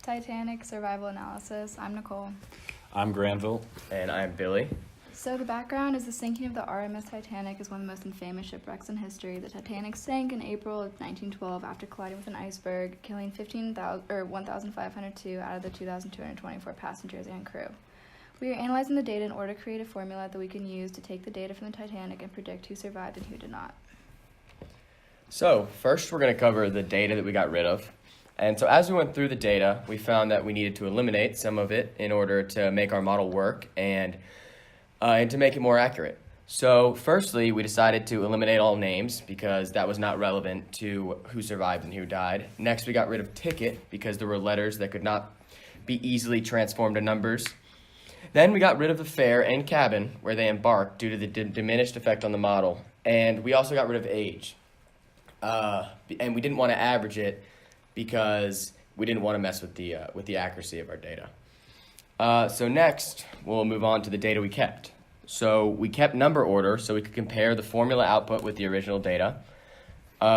Titanic Survival Analysis. I'm Nicole. I'm Granville. And I'm Billy. So the background is the sinking of the RMS Titanic is one of the most infamous shipwrecks in history. The Titanic sank in April of 1912 after colliding with an iceberg, killing 1,502 out of the 2,224 passengers and crew. We are analyzing the data in order to create a formula that we can use to take the data from the Titanic and predict who survived and who did not. So first we're going to cover the data that we got rid of. And so as we went through the data, we found that we needed to eliminate some of it in order to make our model work and to make it more accurate. So firstly, we decided to eliminate all names because that was not relevant to who survived and who died. Next, we got rid of ticket because there were letters that could not be easily transformed to numbers. Then we got rid of the fare and cabin where they embarked due to the diminished effect on the model. And we also got rid of age. And we didn't want to average it because we didn't want to mess with the accuracy of our data. So next, we'll move on to the data we kept. So we kept number order so we could compare the formula output with the original data.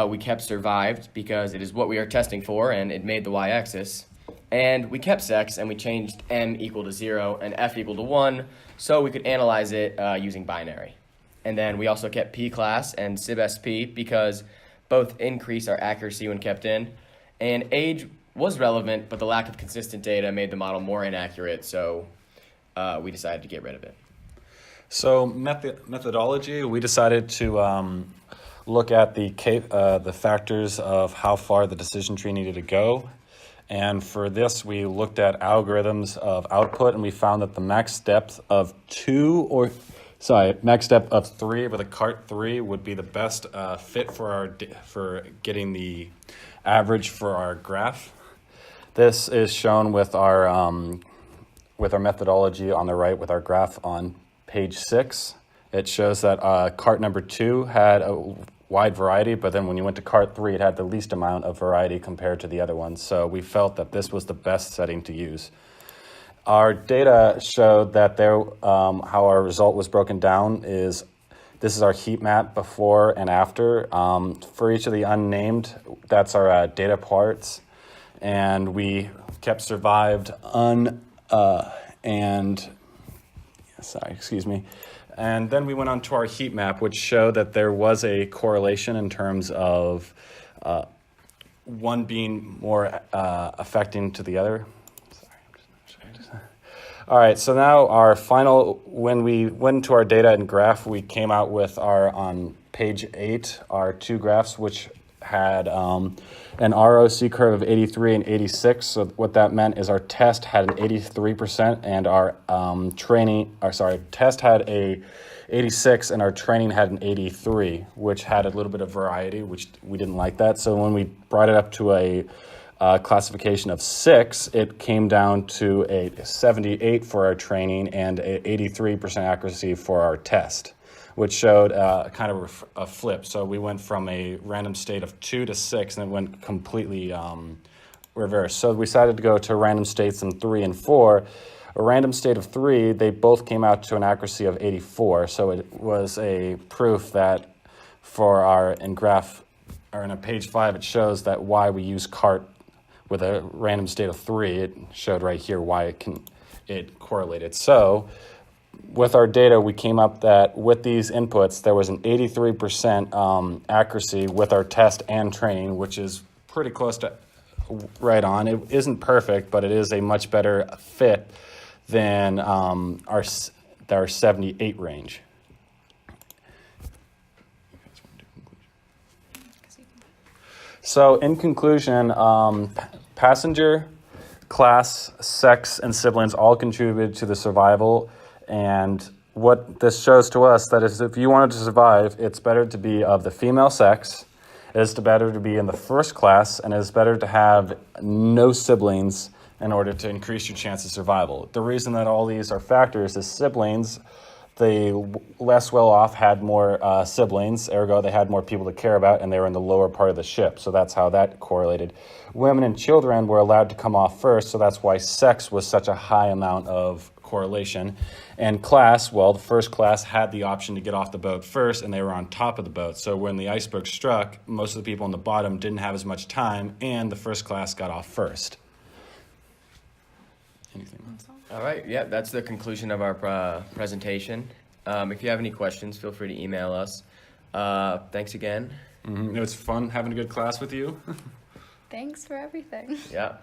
We kept survived because it is what we are testing for and it made the y-axis. And we kept sex and we changed m equal to 0 and f equal to 1 so we could analyze it using binary. And then we also kept p-class and sib-sp because both increase our accuracy when kept in. And age was relevant, but the lack of consistent data made the model more inaccurate, so we decided to get rid of it. So methodology, we decided to look at the factors of how far the decision tree needed to go. And for this, we looked at algorithms of output, and we found that the max depth of 3 with a cart 3 would be the best fit for getting the average for our graph. This is shown with our methodology on the right with our graph on page 6. It shows that cart number 2 had a wide variety, but then when you went to cart 3, it had the least amount of variety compared to the other ones. So we felt that this was the best setting to use. Our data showed that how our result was broken down is this is our heat map before and after. For each of the unnamed, that's our data parts. And we kept survived And then we went on to our heat map, which showed that there was a correlation in terms of one being more affecting to the other. All right, so now when we went into our data and graph, we came out with on page 8, our two graphs, which had an ROC curve of 83 and 86. So what that meant is our test had an 83% and our test had a 86 and our training had an 83, which had a little bit of variety, which we didn't like that. So when we brought it up to a classification of 6, it came down to a 78 for our training and a 83% accuracy for our test, which showed kind of a flip. So we went from a random state of 2 to 6, and it went completely reverse. So we decided to go to random states in 3 and 4. A random state of 3, they both came out to an accuracy of 84. So it was a proof that in page 5, it shows that why we use cart with a random state of 3. It showed right here why it correlated. So with our data, we came up that with these inputs, there was an 83% accuracy with our test and training, which is pretty close to right on. It isn't perfect, but it is a much better fit than our 78 range. So in conclusion, passenger, class, sex, and siblings all contributed to the survival. And what this shows to us that is if you wanted to survive, it's better to be of the female sex, it is better to be in the first class, and it is better to have no siblings in order to increase your chance of survival. The reason that all these are factors is siblings, the less well-off had more siblings, ergo they had more people to care about, and they were in the lower part of the ship. So that's how that correlated. Women and children were allowed to come off first, so that's why sex was such a high amount of correlation. And class, well, the first class had the option to get off the boat first, and they were on top of the boat. So when the iceberg struck, most of the people on the bottom didn't have as much time, and the first class got off first. anything. All right, yeah, that's the conclusion of our presentation. If you have any questions, feel free to email us. Thanks again. It was fun having a good class with you. Thanks for everything. Yeah.